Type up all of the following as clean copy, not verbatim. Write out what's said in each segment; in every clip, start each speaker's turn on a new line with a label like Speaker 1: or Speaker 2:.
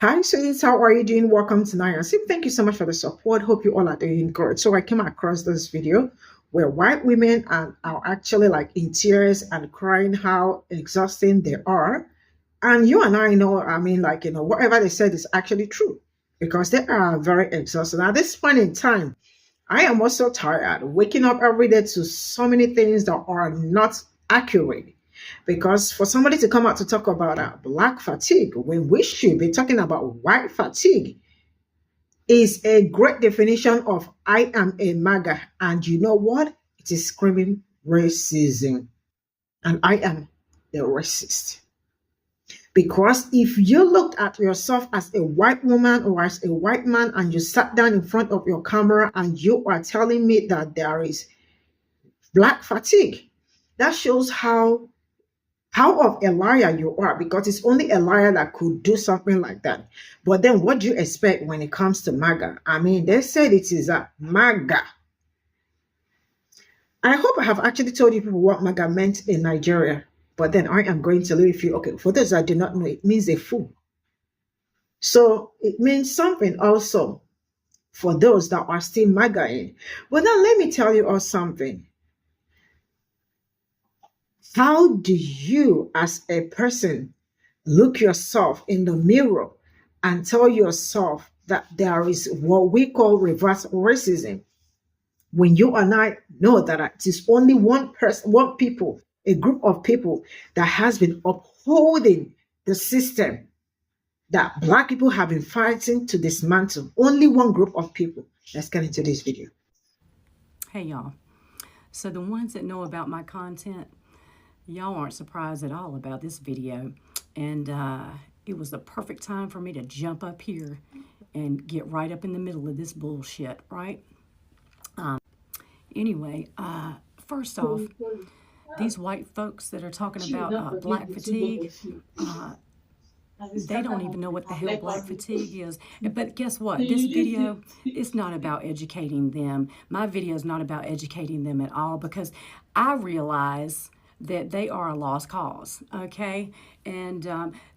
Speaker 1: Hi, students. How are you doing? Welcome to Naya. Thank you so much for the support. Hope you all are doing good. So I came across this video where white women are actually like in tears and crying how exhausting they are. And you and I know, I mean, like, whatever they said is actually true because they are very exhausted. At this point in time, I am also tired, waking up every day to so many things that are not accurate. Because for somebody to come out to talk about black fatigue when we should be talking about white fatigue is a great definition of I am a MAGA. And you know what? It is screaming racism. And I am a racist. Because if you looked at yourself as a white woman or as a white man and you sat down in front of your camera and you are telling me that there is black fatigue, that shows how of a liar you are, because it's only a liar that could do something like that. But then what do you expect when it comes to MAGA? I mean, they said it is a MAGA. I hope I have actually told you people what MAGA meant in Nigeria. But then I am going to leave you. Okay, for those that do not know, it means a fool. So it means something also for those that are still MAGA in. But now let me tell you all something. How do you, as a person, look yourself in the mirror and tell yourself that there is what we call reverse racism when you and I know that it is only one person, one people, a group of people that has been upholding the system that black people have been fighting to dismantle? Only one group of people. Let's get into this video.
Speaker 2: Hey y'all. So the ones that know about my content, y'all aren't surprised at all about this video. And it was the perfect time for me to jump up here and get right up in the middle of this bullshit, right? Anyway, first off, these white folks that are talking about black fatigue, they don't even know what the hell black fatigue is. But guess what? This video is not about educating them. My video is not about educating them at all, because I realize that they are a lost cause, okay? And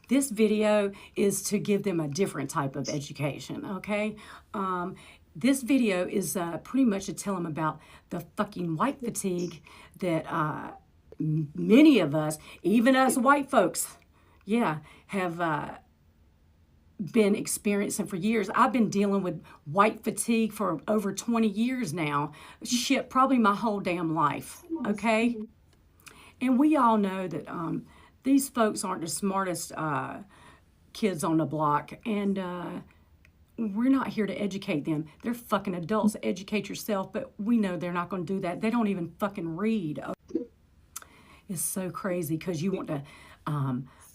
Speaker 2: this video is to give them a different type of education, okay? This video is pretty much to tell them about the fucking white fatigue that many of us, even us white folks, have been experiencing for years. I've been dealing with white fatigue for over 20 years now. Shit, probably my whole damn life, okay? And we all know that these folks aren't the smartest kids on the block, and we're not here to educate them. They're fucking adults. Educate yourself, but we know they're not going to do that. They don't even fucking read. It's so crazy because you want to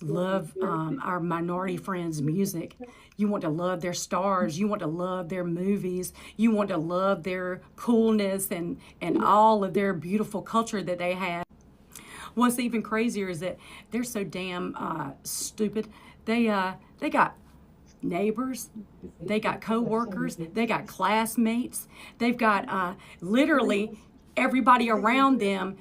Speaker 2: love our minority friends' music. You want to love their stars. You want to love their movies. You want to love their coolness and all of their beautiful culture that they have. What's even crazier is that they're so damn stupid. They got neighbors, they got co-workers, they got classmates, they've got literally everybody around them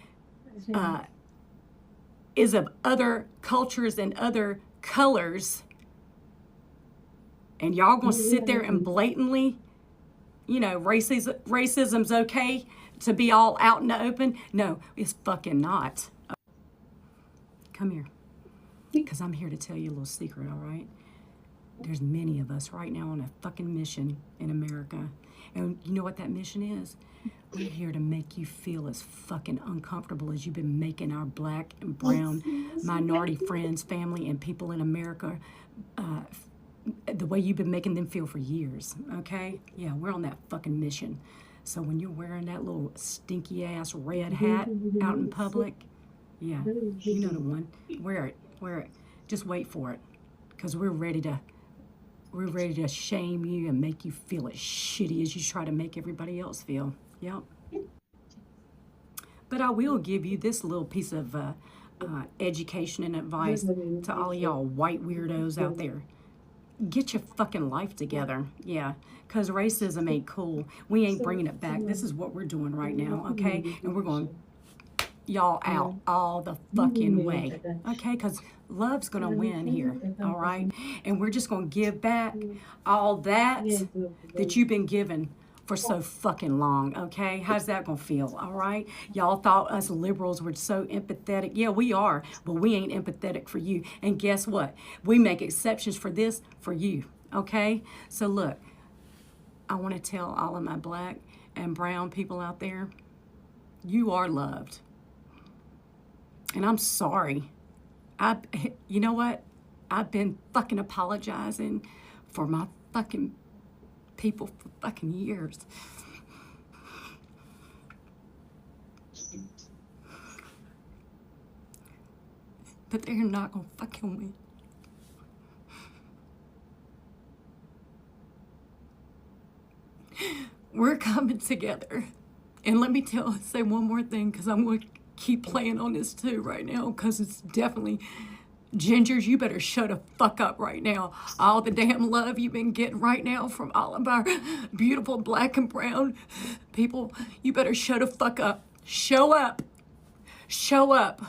Speaker 2: is of other cultures and other colors, and y'all gonna sit there and blatantly, racism's okay to be all out in the open? No, it's fucking not. Come here, because I'm here to tell you a little secret, all right? There's many of us right now on a fucking mission in America. And you know what that mission is? We're here to make you feel as fucking uncomfortable as you've been making our black and brown minority friends, family, and people in America, the way you've been making them feel for years, okay? Yeah, we're on that fucking mission. So when you're wearing that little stinky ass red hat out in public, yeah, you know the one. Wear it. Just wait for it, because we're ready to shame you and make you feel as shitty as you try to make everybody else feel. Yep. But I will give you this little piece of education and advice to all of y'all white weirdos out there. Get your fucking life together. Yeah, because racism ain't cool. We ain't bringing it back. This is what we're doing right now, okay? And we're going y'all out all the fucking way, okay? Because Love's going to win here, all right? And we're just going to give back all that you've been given for so fucking long, okay? How's that going to feel, all right? Y'all thought us liberals were so empathetic. Yeah, we are, but we ain't empathetic for you. And guess what? We make exceptions for this for you, okay? So look, I want to tell all of my black and brown people out there, you are loved. And I'm sorry. You know what? I've been fucking apologizing for my fucking people for fucking years. But they're not gonna fucking win. We're coming together. And let me say one more thing, because I'm going to keep playing on this too right now, because it's definitely, gingers, you better shut the fuck up right now. All the damn love you've been getting right now from all of our beautiful black and brown people, you better shut the fuck up. Show up. Show up.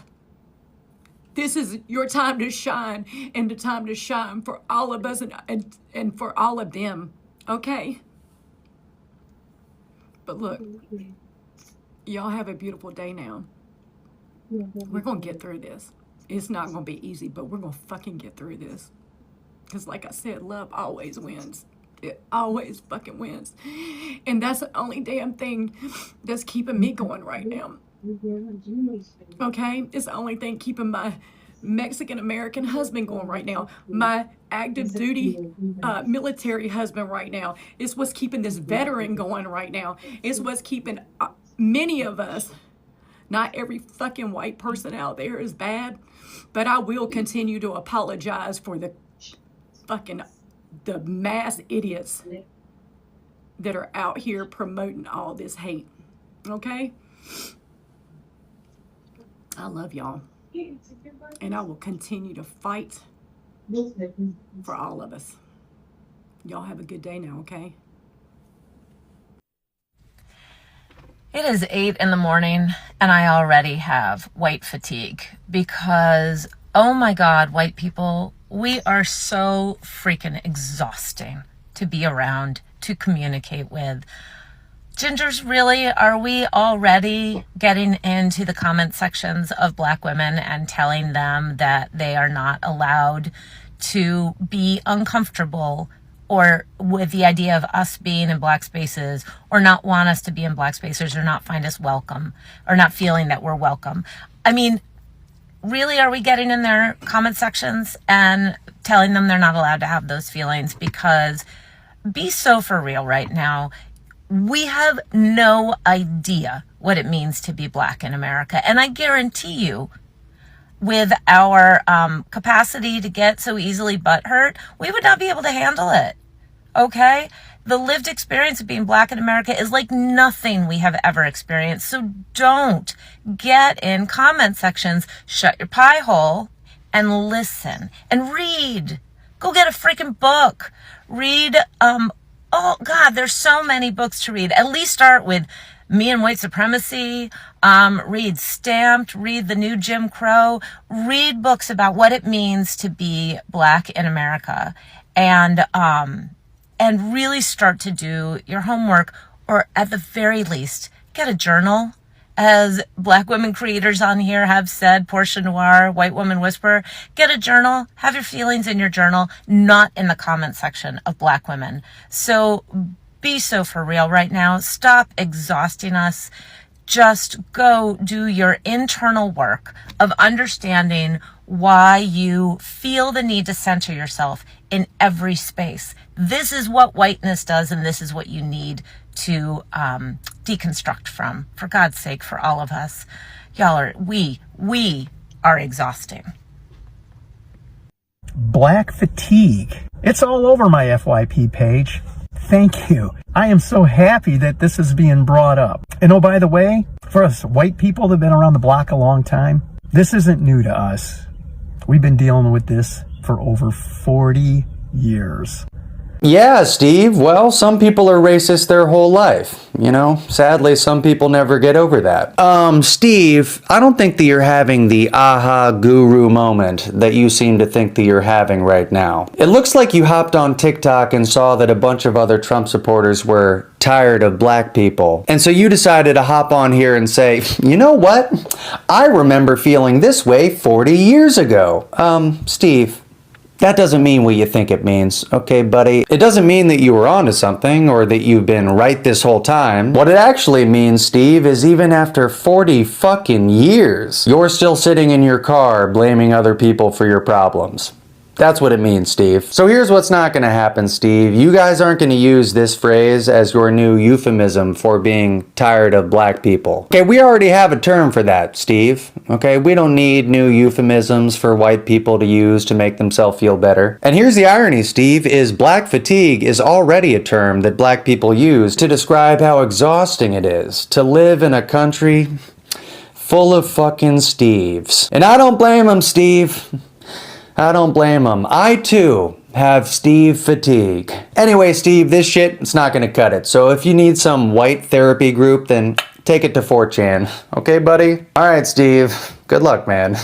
Speaker 2: This is your time to shine, and the time to shine for all of us and for all of them, okay? But look, y'all have a beautiful day now. We're going to get through this. It's not going to be easy, but we're going to fucking get through this. Because like I said, love always wins. It always fucking wins. And that's the only damn thing that's keeping me going right now. Okay? It's the only thing keeping my Mexican-American husband going right now. My active duty military husband right now. It's what's keeping this veteran going right now. It's what's keeping many of us. Not every fucking white person out there is bad, but I will continue to apologize for the mass idiots that are out here promoting all this hate. Okay? I love y'all. And I will continue to fight for all of us. Y'all have a good day now, okay?
Speaker 3: It is 8 in the morning and I already have white fatigue because, oh my God, white people, we are so freaking exhausting to be around, to communicate with. Gingers, really, are we already getting into the comment sections of black women and telling them that they are not allowed to be uncomfortable or with the idea of us being in black spaces, or not want us to be in black spaces, or not find us welcome, or not feeling that we're welcome? I mean, really, are we getting in their comment sections and telling them they're not allowed to have those feelings? Because be so for real right now. We have no idea what it means to be black in America. And I guarantee you, with our capacity to get so easily butthurt, we would not be able to handle it. Okay? The lived experience of being black in America is like nothing we have ever experienced. So don't get in comment sections, shut your pie hole, and listen and read. Go get a freaking book. Read, oh God, there's so many books to read. At least start with Me and White Supremacy, read Stamped, read The New Jim Crow, read books about what it means to be black in America, and really start to do your homework, or at the very least, get a journal. As black women creators on here have said, Portia Noir, White Woman Whisperer, get a journal, have your feelings in your journal, not in the comment section of black women. So be so for real right now. Stop exhausting us. Just go do your internal work of understanding why you feel the need to center yourself in every space. This is what whiteness does, and this is what you need to deconstruct from. For God's sake, for all of us. We are exhausting.
Speaker 4: Black fatigue. It's all over my FYP page. Thank you. I am so happy that this is being brought up. And oh, by the way, for us white people that have been around the block a long time, this isn't new to us. We've been dealing with this for over 40 years.
Speaker 5: Yeah, Steve. Well, some people are racist their whole life. You know, sadly, some people never get over that. Steve, I don't think that you're having the aha guru moment that you seem to think that you're having right now. It looks like you hopped on TikTok and saw that a bunch of other Trump supporters were tired of black people. And so you decided to hop on here and say, you know what? I remember feeling this way 40 years ago. Steve, that doesn't mean what you think it means, okay, buddy? It doesn't mean that you were onto something or that you've been right this whole time. What it actually means, Steve, is even after 40 fucking years, you're still sitting in your car blaming other people for your problems. That's what it means, Steve. So here's what's not going to happen, Steve. You guys aren't going to use this phrase as your new euphemism for being tired of black people. Okay, we already have a term for that, Steve. Okay, we don't need new euphemisms for white people to use to make themselves feel better. And here's the irony, Steve, is black fatigue is already a term that black people use to describe how exhausting it is to live in a country full of fucking Steves. And I don't blame them, Steve. I don't blame them. I, too, have Steve fatigue. Anyway, Steve, this shit, it's not gonna cut it. So if you need some white therapy group, then take it to 4chan. Okay, buddy? All right, Steve. Good luck, man.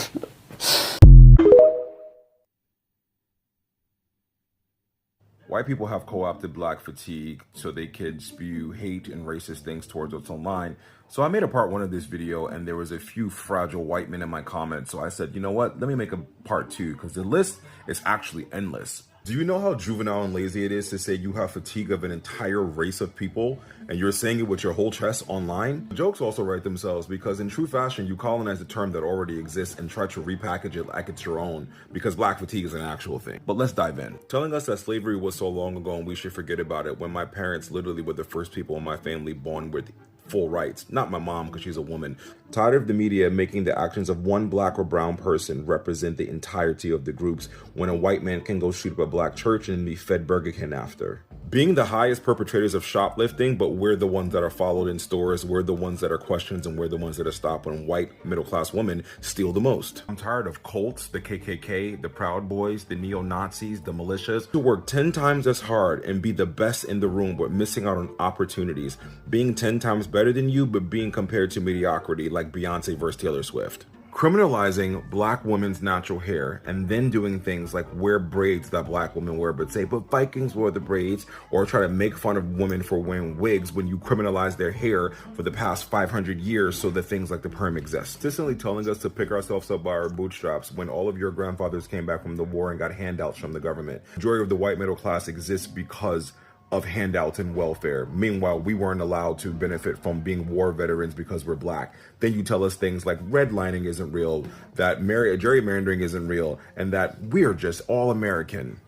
Speaker 6: White people have co-opted black fatigue so they could spew hate and racist things towards us online. So I made a part 1 of this video and there was a few fragile white men in my comments. So I said, you know what, let me make a part 2 because the list is actually endless. Do you know how juvenile and lazy it is to say you have fatigue of an entire race of people and you're saying it with your whole chest online? The jokes also write themselves because in true fashion, you colonize a term that already exists and try to repackage it like it's your own because black fatigue is an actual thing. But let's dive in. Telling us that slavery was so long ago and we should forget about it when my parents literally were the first people in my family born with full rights. Not my mom because she's a woman. Tired of the media making the actions of one black or brown person represent the entirety of the groups when a white man can go shoot up a black church and be fed Burger King after. Being the highest perpetrators of shoplifting, but we're the ones that are followed in stores, we're the ones that are questioned, and we're the ones that are stopped when white middle-class women steal the most. I'm tired of cults, the KKK, the Proud Boys, the neo-Nazis, the militias, who work 10 times as hard and be the best in the room but missing out on opportunities, being 10 times better than you but being compared to mediocrity like Beyonce versus Taylor Swift. Criminalizing black women's natural hair and then doing things like wear braids that black women wear but say, but Vikings wore the braids, or try to make fun of women for wearing wigs when you criminalize their hair for the past 500 years so that things like the perm exist. Consistently telling us to pick ourselves up by our bootstraps when all of your grandfathers came back from the war and got handouts from the government. The majority of the white middle class exists because of handouts and welfare. Meanwhile, we weren't allowed to benefit from being war veterans because we're black. Then you tell us things like redlining isn't real, that gerrymandering isn't real, and that we're just all American.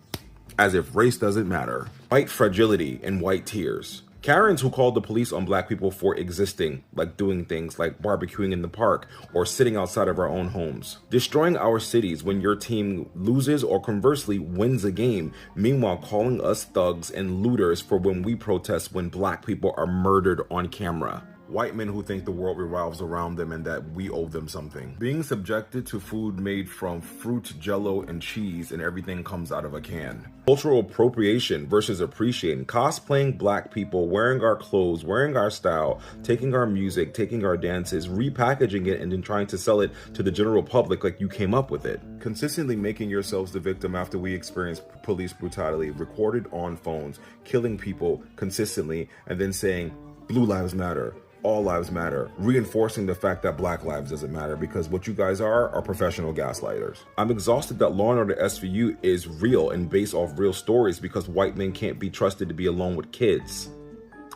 Speaker 6: As if race doesn't matter. White fragility and white tears. Karens who called the police on black people for existing, like doing things like barbecuing in the park or sitting outside of our own homes. Destroying our cities when your team loses or conversely wins a game, meanwhile calling us thugs and looters for when we protest when black people are murdered on camera. White men who think the world revolves around them and that we owe them something. Being subjected to food made from fruit, jello, and cheese and everything comes out of a can. Cultural appropriation versus appreciating. Cosplaying black people, wearing our clothes, wearing our style, taking our music, taking our dances, repackaging it, and then trying to sell it to the general public like you came up with it. Consistently making yourselves the victim after we experience police brutality, recorded on phones, killing people consistently, and then saying, Blue Lives Matter. All lives matter, reinforcing the fact that black lives doesn't matter because what you guys are professional gaslighters. I'm exhausted that Law & Order SVU is real and based off real stories because white men can't be trusted to be alone with kids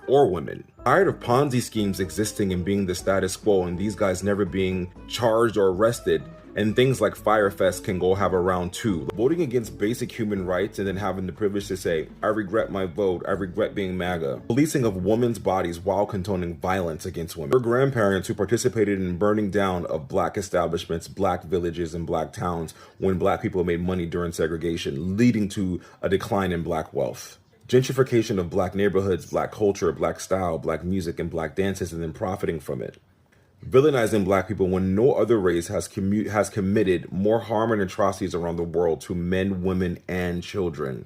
Speaker 6: or women. Tired of Ponzi schemes existing and being the status quo and these guys never being charged or arrested, and things like Firefest can go have a round 2. Voting against basic human rights and then having the privilege to say, I regret my vote, I regret being MAGA. Policing of women's bodies while condoning violence against women. Your grandparents who participated in burning down of black establishments, black villages, and black towns when black people made money during segregation, leading to a decline in black wealth. Gentrification of black neighborhoods, black culture, black style, black music, and black dances, and then profiting from it. Villainizing black people when no other race has committed more harm and atrocities around the world to men, women, and children.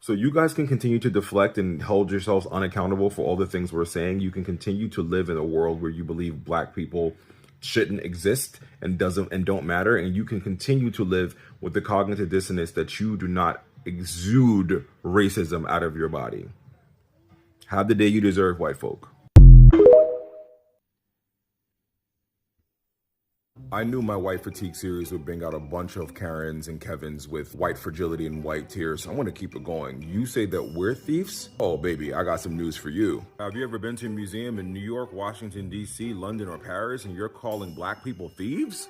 Speaker 6: So you guys can continue to deflect and hold yourselves unaccountable for all the things we're saying. You can continue to live in a world where you believe black people shouldn't exist and don't matter, and you can continue to live with the cognitive dissonance that you do not exude racism out of your body. Have the day you deserve, white folk. I knew my white fatigue series would bring out a bunch of Karens and Kevins with white fragility and white tears. So I want to keep it going. You say that we're thieves? Oh, baby, I got some news for you. Have you ever been to a museum in New York, Washington, D.C., London, or Paris, and you're calling black people thieves?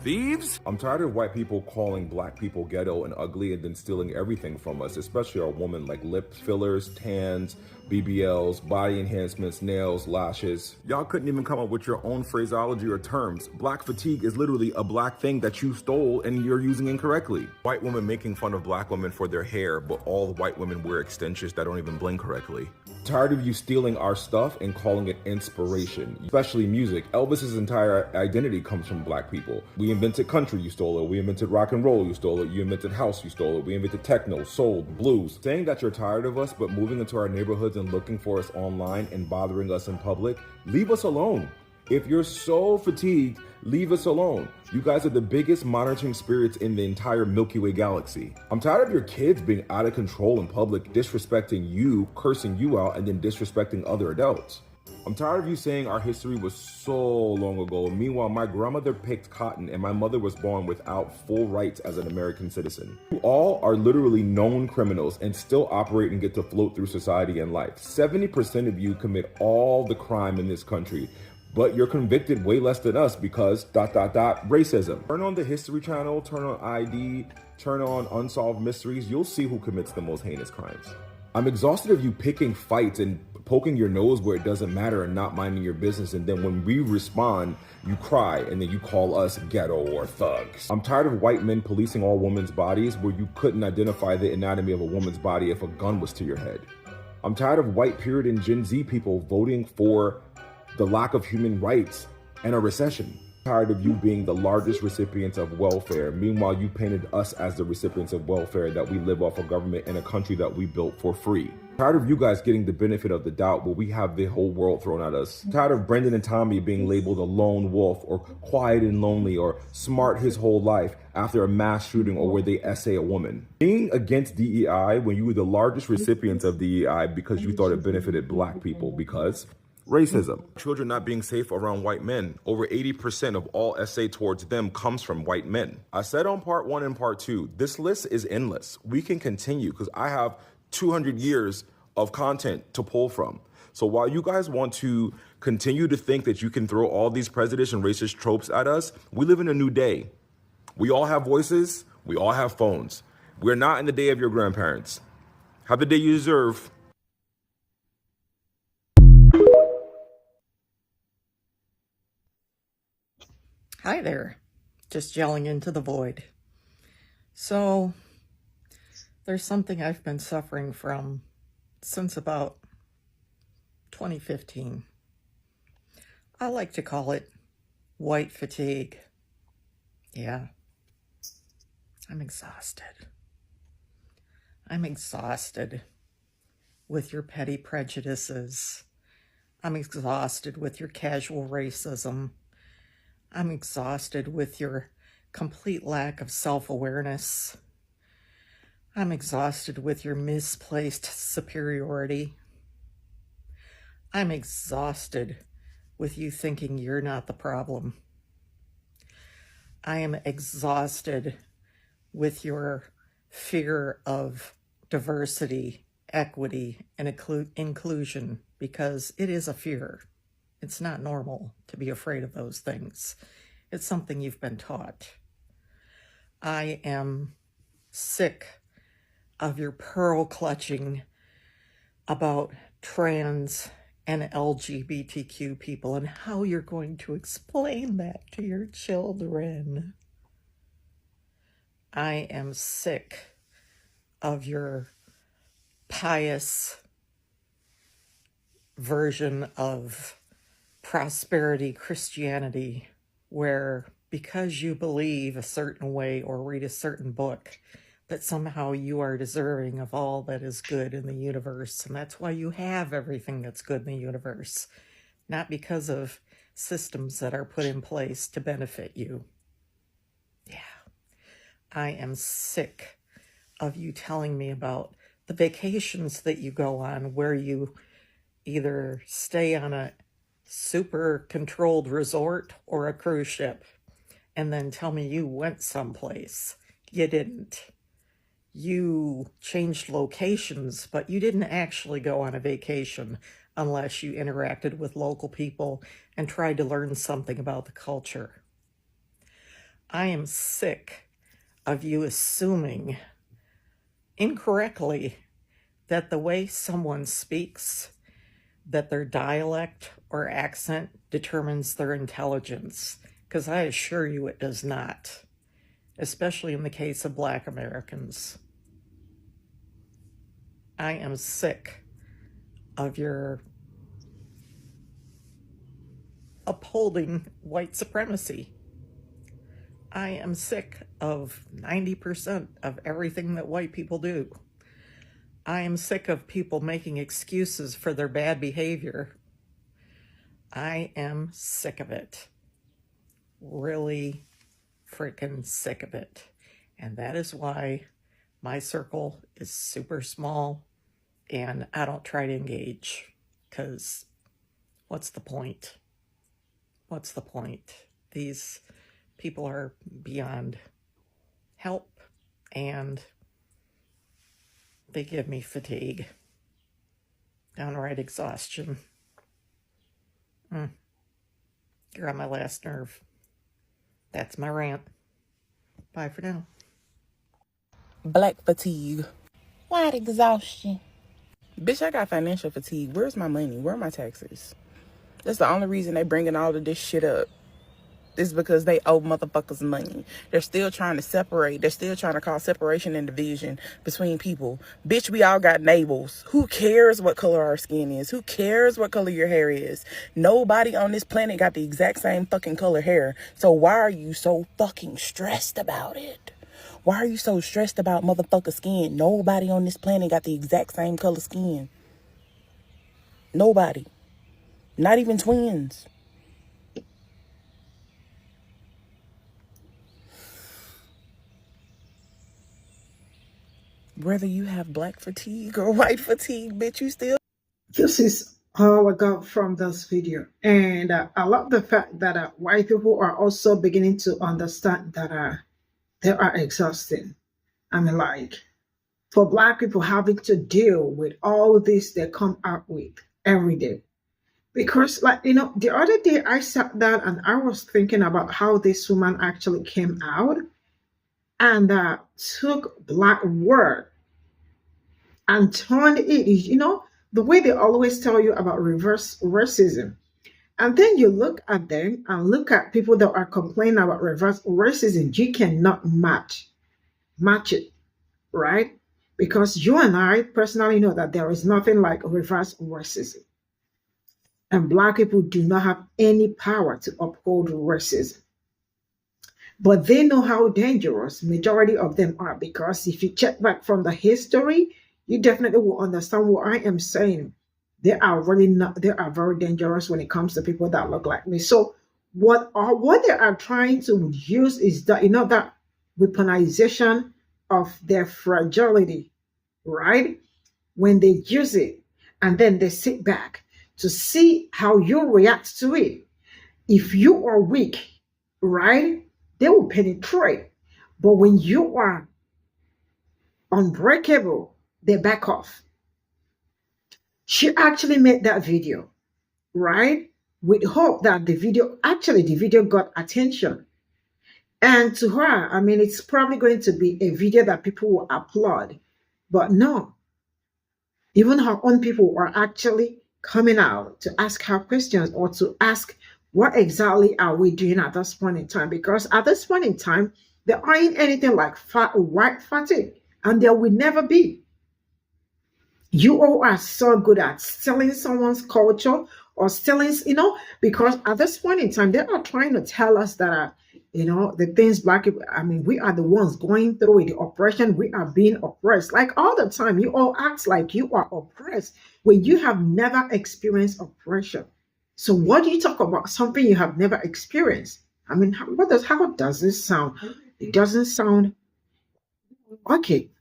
Speaker 6: Thieves? I'm tired of white people calling black people ghetto and ugly and then stealing everything from us, especially our women, like lip fillers, tans, BBLs, body enhancements, nails, lashes. Y'all couldn't even come up with your own phraseology or terms. Black fatigue is literally a black thing that you stole and you're using incorrectly. White women making fun of black women for their hair, but all white women wear extensions that don't even blend correctly. Tired of you stealing our stuff and calling it inspiration, especially music. Elvis's entire identity comes from black people. We invented country, you stole it. We invented rock and roll, you stole it. You invented house, you stole it. We invented techno, soul, blues. Saying that you're tired of us, but moving into our neighborhoods and looking for us online and bothering us in public, leave us alone. If you're so fatigued, leave us alone. You guys are the biggest monitoring spirits in the entire Milky Way galaxy. I'm tired of your kids being out of control in public, disrespecting you, cursing you out, and then disrespecting other adults. I'm tired of you saying our history was so long ago. Meanwhile, my grandmother picked cotton and my mother was born without full rights as an American citizen. You all are literally known criminals and still operate and get to float through society and life. 70% of you commit all the crime in this country, but you're convicted way less than us because ... racism. Turn on the History Channel, turn on ID, turn on Unsolved Mysteries. You'll see who commits the most heinous crimes. I'm exhausted of you picking fights and poking your nose where it doesn't matter and not minding your business. And then when we respond, you cry and then you call us ghetto or thugs. I'm tired of white men policing all women's bodies where you couldn't identify the anatomy of a woman's body if a gun was to your head. I'm tired of white Puritan Gen Z people voting for the lack of human rights and a recession. Tired of you being the largest recipients of welfare. Meanwhile, you painted us as the recipients of welfare, that we live off of government in a country that we built for free. Tired of you guys getting the benefit of the doubt, but we have the whole world thrown at us. Tired of Brendan and Tommy being labeled a lone wolf or quiet and lonely or smart his whole life after a mass shooting or where they essay a woman. Being against DEI when you were the largest recipients of DEI because you thought it benefited black people because racism. Children not being safe around white men. Over 80% of all essay towards them comes from white men. I said on part 1 and part 2, this list is endless. We can continue because I have 200 years of content to pull from. So while you guys want to continue to think that you can throw all these prejudice and racist tropes at us, we live in a new day. We all have voices. We all have phones. We're not in the day of your grandparents. Have the day you deserve.
Speaker 7: Hi there, just yelling into the void. So, there's something I've been suffering from since about 2015. I like to call it white fatigue. Yeah, I'm exhausted. I'm exhausted with your petty prejudices. I'm exhausted with your casual racism. I'm exhausted with your complete lack of self-awareness. I'm exhausted with your misplaced superiority. I'm exhausted with you thinking you're not the problem. I am exhausted with your fear of diversity, equity, and inclusion, because it is a fear. It's not normal to be afraid of those things. It's something you've been taught. I am sick of your pearl clutching about trans and LGBTQ people and how you're going to explain that to your children. I am sick of your pious version of prosperity Christianity, where because you believe a certain way or read a certain book, that somehow you are deserving of all that is good in the universe. And that's why you have everything that's good in the universe, not because of systems that are put in place to benefit you. Yeah. I am sick of you telling me about the vacations that you go on where you either stay on a super controlled resort or a cruise ship and then tell me you went someplace. You didn't. You changed locations, but you didn't actually go on a vacation unless you interacted with local people and tried to learn something about the culture. I am sick of you assuming incorrectly that the way someone speaks, that their dialect or accent determines their intelligence, because I assure you it does not, especially in the case of Black Americans. I am sick of your upholding white supremacy. I am sick of 90% of everything that white people do. I am sick of people making excuses for their bad behavior. I am sick of it. Really freaking sick of it. And that is why my circle is super small and I don't try to engage, because what's the point? What's the point? These people are beyond help and they give me fatigue, downright exhaustion. You're on my last nerve. That's my rant. Bye for now.
Speaker 8: Black fatigue. White exhaustion. Bitch, I got financial fatigue. Where's my money? Where are my taxes? That's the only reason they bringing all of this shit up. It's because they owe motherfuckers money. They're still trying to separate. They're still trying to cause separation and division between people. Bitch, we all got navels. Who cares what color our skin is? Who cares what color your hair is? Nobody on this planet got the exact same fucking color hair. So why are you so fucking stressed about it? Why are you so stressed about motherfucker skin? Nobody on this planet got the exact same color skin. Nobody. Not even twins. Whether you have black fatigue or white fatigue, bitch, you still...
Speaker 1: This is all I got from this video. And I love the fact that white people are also beginning to understand that they are exhausting. I mean, like, for Black people having to deal with all this they come up with every day. Because, like, you know, the other day I sat down and I was thinking about how this woman actually came out and took Black word and turned it, you know, the way they always tell you about reverse racism. And then you look at them and look at people that are complaining about reverse racism. You cannot match it, right? Because you and I personally know that there is nothing like reverse racism. And Black people do not have any power to uphold racism. But they know how dangerous majority of them are, because if you check back from the history, you definitely will understand what I am saying. They are very dangerous when it comes to people that look like me. So what they are trying to use is that, you know, that weaponization of their fragility, right? When they use it and then they sit back to see how you react to it. If you are weak, right, they will penetrate. But when you are unbreakable, they back off. She actually made that video, right, with hope that the video got attention. And to her, I mean, it's probably going to be a video that people will applaud. But no, even her own people are actually coming out to ask her questions or to ask, what exactly are we doing at this point in time? Because at this point in time, there aren't anything like white fatigue, and there will never be. You all are so good at stealing someone's culture or stealing, you know, because at this point in time, they are trying to tell us that You know, the things black people, I mean, we are the ones going through it, the oppression, we are being oppressed. Like all the time, you all act like you are oppressed when you have never experienced oppression. So what do you talk about something you have never experienced? I mean, how does this sound? It doesn't sound okay.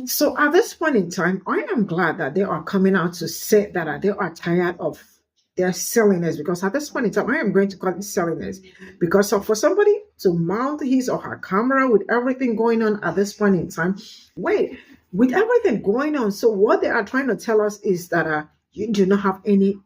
Speaker 1: So at this point in time, I am glad that they are coming out to say that they are tired of their silliness, because at this point in time, I am going to call it silliness, because for somebody to mount his or her camera with everything going on at this point in time, wait, with everything going on, so what they are trying to tell us is that you do not have any,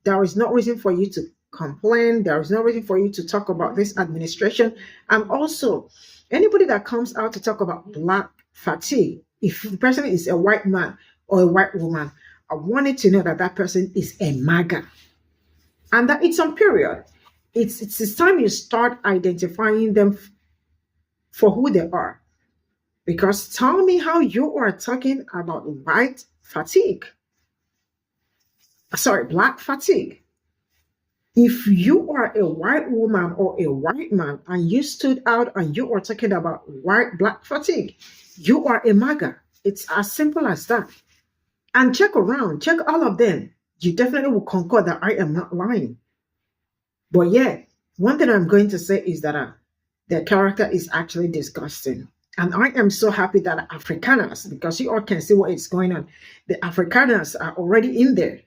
Speaker 1: there is no reason for you to complain, there is no reason for you to talk about this administration, and also anybody that comes out to talk about black fatigue, if the person is a white man or a white woman, I wanted to know that that person is a MAGA. And that it's on period. It's time you start identifying them for who they are. Because tell me how you are talking about white fatigue. Sorry, black fatigue. If you are a white woman or a white man and you stood out and you are talking about black fatigue, you are a MAGA. It's as simple as that. And check around, check all of them. You definitely will concur that I am not lying. But yeah, one thing I'm going to say is that their character is actually disgusting. And I am so happy that Afrikaners, because you all can see what is going on, the Afrikaners are already in there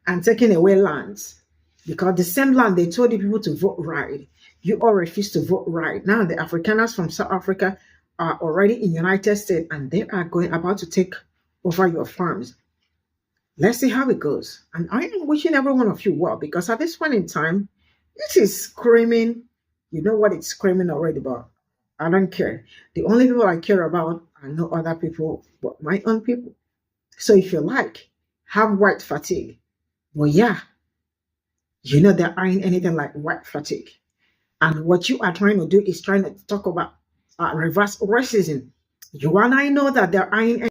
Speaker 1: and taking away lands. Because the same land they told the people to vote right, you all refuse to vote right. Now the Afrikaners from South Africa are already in the United States and they are about to take over your farms. Let's see how it goes. And I am wishing every one of you well, because at this point in time, it is screaming. You know what it's screaming already about. I don't care. The only people I care about are no other people but my own people. So if you like, have white fatigue. Well, yeah, you know there ain't anything like white fatigue. And what you are trying to do is trying to talk about reverse racism. You and I know that there ain't